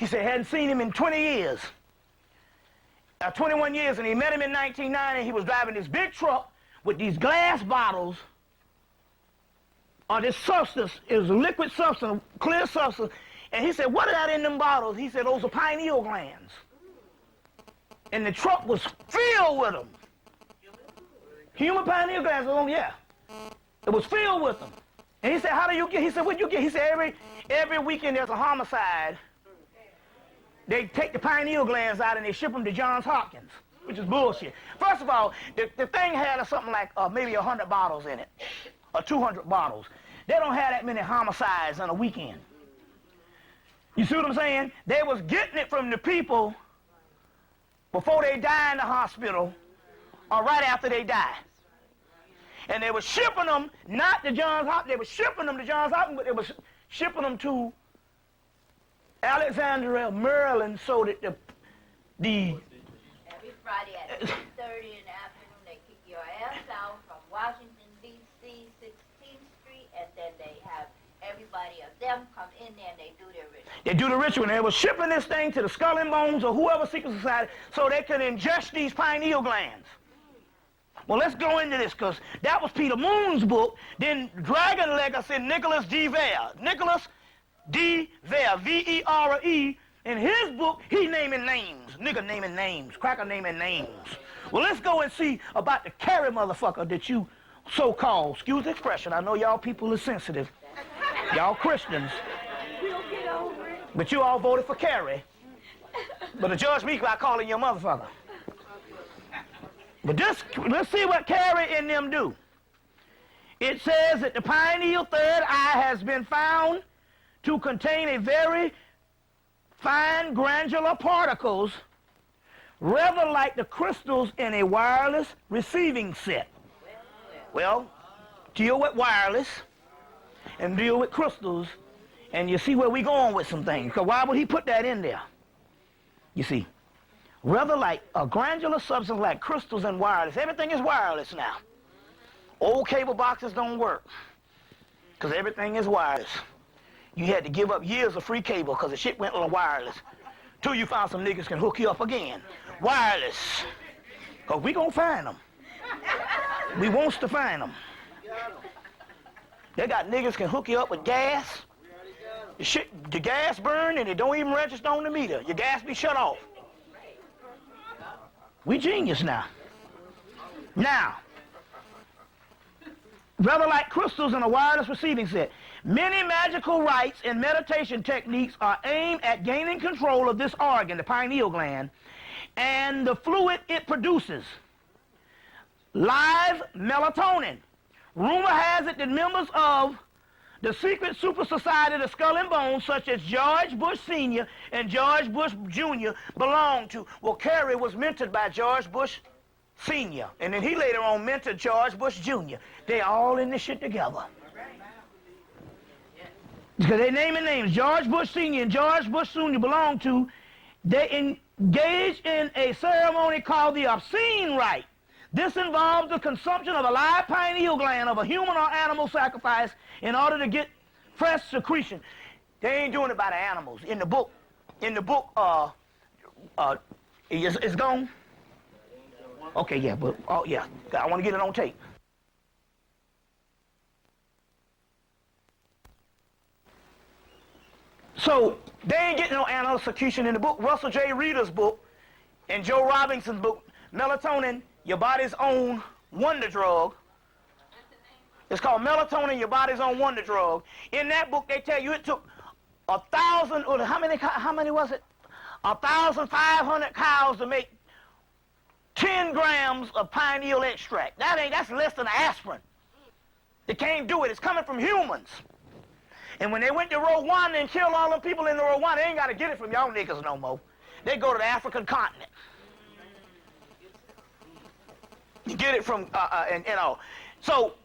He said, hadn't seen him in 20 years. 21 years, and he met him in 1990. He was driving this big truck with these glass bottles of this substance. It was a liquid substance, clear substance. And he said, what are that in them bottles? He said, those are pineal glands. And the truck was filled with them. Human pineal glands, yeah. It was filled with them. And he said, how do you get? He said, what do you get? He said, every weekend there's a homicide. They take the pineal glands out and they ship them to Johns Hopkins, which is bullshit. First of all, the thing had something like maybe 100 bottles in it, or 200 bottles. They don't have that many homicides on a weekend. You see what I'm saying? They was getting it from the people before they die in the hospital or right after they die. And they were shipping them, not to Johns Hopkins, they were shipping them to Johns Hopkins, but they were shipping them to Alexandria, Maryland, so that the Every Friday at 6:30 in the afternoon, they kick your ass out from Washington, D.C., 16th Street, and then they have everybody of them come in there and they do their ritual. They do the ritual, and they were shipping this thing to the Skull and Bones or whoever secret society so they could ingest these pineal glands. Well, let's go into this, because that was Peter Moon's book. Then Dragon Legacy, Nicholas D. Vere. Nicholas D. Vere, V-E-R-E. In his book, he naming names. Nigga naming names. Cracker naming names. Well, let's go and see about the Carrie motherfucker that you so-called, excuse the expression, I know y'all people are sensitive. Y'all Christians. We'll get over it. But you all voted for Carrie. But to judge me by calling you a motherfucker. But let's see what Carrie and them do. It says that the pineal third eye has been found to contain a very fine granular particles, rather like the crystals in a wireless receiving set. Well, deal with wireless and deal with crystals, and you see where we going with some things. Because why would he put that in there? You see, rather like a granular substance like crystals and wireless. Everything is wireless now. Old cable boxes don't work because everything is wireless. You had to give up years of free cable because the shit went on wireless. Till you found some niggas can hook you up again. Wireless. Because we gonna find them. We wants to find them. They got niggas can hook you up with gas. The gas burn and it don't even register on the meter. Your gas be shut off. We genius now. Now, rather like crystals in a wireless receiving set, many magical rites and meditation techniques are aimed at gaining control of this organ, the pineal gland, and the fluid it produces. Live melatonin. Rumor has it that members of the secret super society of the Skull and Bones, such as George Bush Sr. and George Bush Jr., belong to. Well, Carrie was mentored by George Bush Sr., and then he later on mentored George Bush Jr. They all in this shit together. Because they naming names. George Bush Sr. and George Bush Jr. belong to. They engage in a ceremony called the obscene rite. This involves the consumption of a live pineal gland of a human or animal sacrifice in order to get fresh secretion. They ain't doing it by the animals. In the book, it's gone? Okay, yeah, but, oh, yeah, I want to get it on tape. So, they ain't getting no animal secretion in the book. Russell J. Reeder's book and Joe Robinson's book, Melatonin, Your Body's Own Wonder Drug. It's called Melatonin, Your Body's Own Wonder Drug. In that book, they tell you it took 1,000, or how many was it? 1,500 cows to make 10 grams of pineal extract. That's less than aspirin. They can't do it. It's coming from humans. And when they went to Rwanda and killed all the people in the Rwanda, they ain't got to get it from y'all niggas no more. They go to the African continent. You get it from, So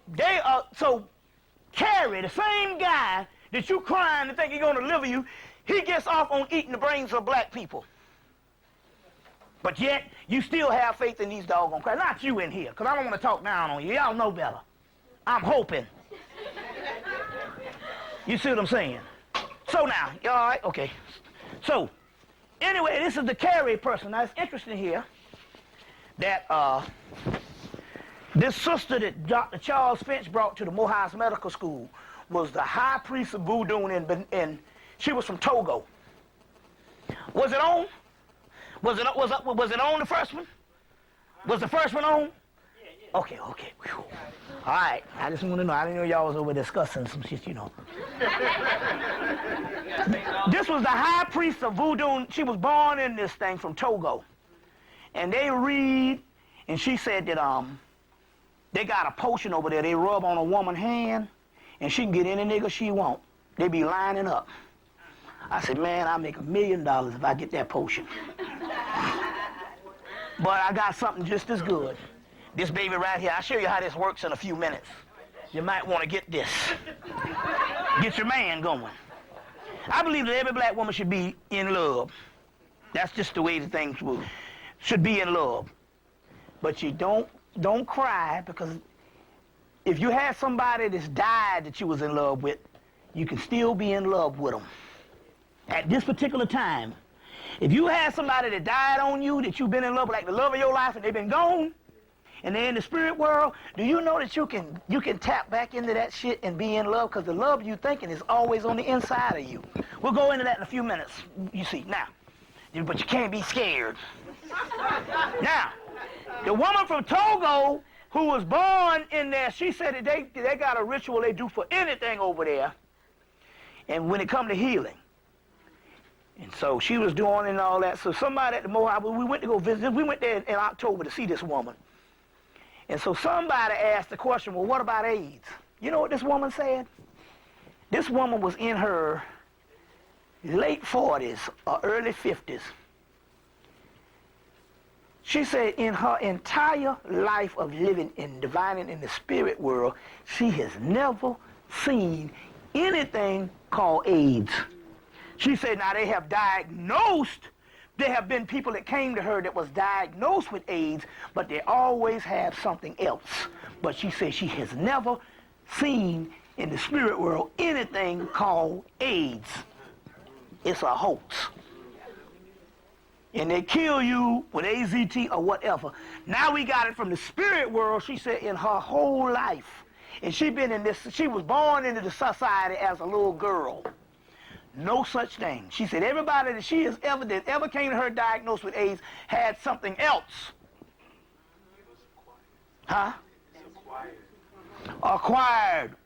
Carrie, the same guy that you crying and think he's going to deliver you, he gets off on eating the brains of black people. But yet, you still have faith in these doggone Christ. Not you in here, because I don't want to talk down on you. Y'all know better. I'm hoping. You see what I'm saying? So now, you all right? Okay. So, Anyway, this is the Carrie person. Now, it's interesting here that this sister that Dr. Charles Finch brought to the Morehouse Medical School was the high priest of voodoo, and she was from Togo. Was it on? Was it on the first one? Was the first one on? Okay. Whew. All right. I just want to know. I didn't know y'all was over discussing some shit, you know. This was the high priest of voodoo. She was born in this thing from Togo. And they read, and she said that they got a potion over there they rub on a woman's hand, and she can get any nigga she want. They be lining up. I said, man, I'll make $1 million if I get that potion. But I got something just as good. This baby right here, I'll show you how this works in a few minutes. You might want to get this. Get your man going. I believe that every black woman should be in love. That's just the way the things should be in love. But you don't cry, because if you had somebody that's died that you was in love with, you can still be in love with them. At this particular time, if you had somebody that died on you that you've been in love with, like the love of your life, and they've been gone, and they're in the spirit world, do you know that you can tap back into that shit and be in love? Because the love you thinking is always on the inside of you. We'll go into that in a few minutes, you see. Now, but you can't be scared. Now, the woman from Togo who was born in there, she said that they got a ritual they do for anything over there, and when it come to healing. And so she was doing and all that. So somebody at the Morehouse, we went to go visit. We went there in October to see this woman. And so somebody asked the question, well, what about AIDS? You know what this woman said? This woman was in her late 40s or early 50s. She said in her entire life of living and divining in the spirit world, she has never seen anything called AIDS. She said, now they have diagnosed, there have been people that came to her that was diagnosed with AIDS, but they always have something else. But she said she has never seen in the spirit world anything called AIDS. It's a hoax. And they kill you with AZT or whatever. Now we got it from the spirit world, she said, in her whole life. And she was born into the society as a little girl. No such thing. She said everybody that she has ever came to her diagnosed with AIDS had something else. Huh? Acquired.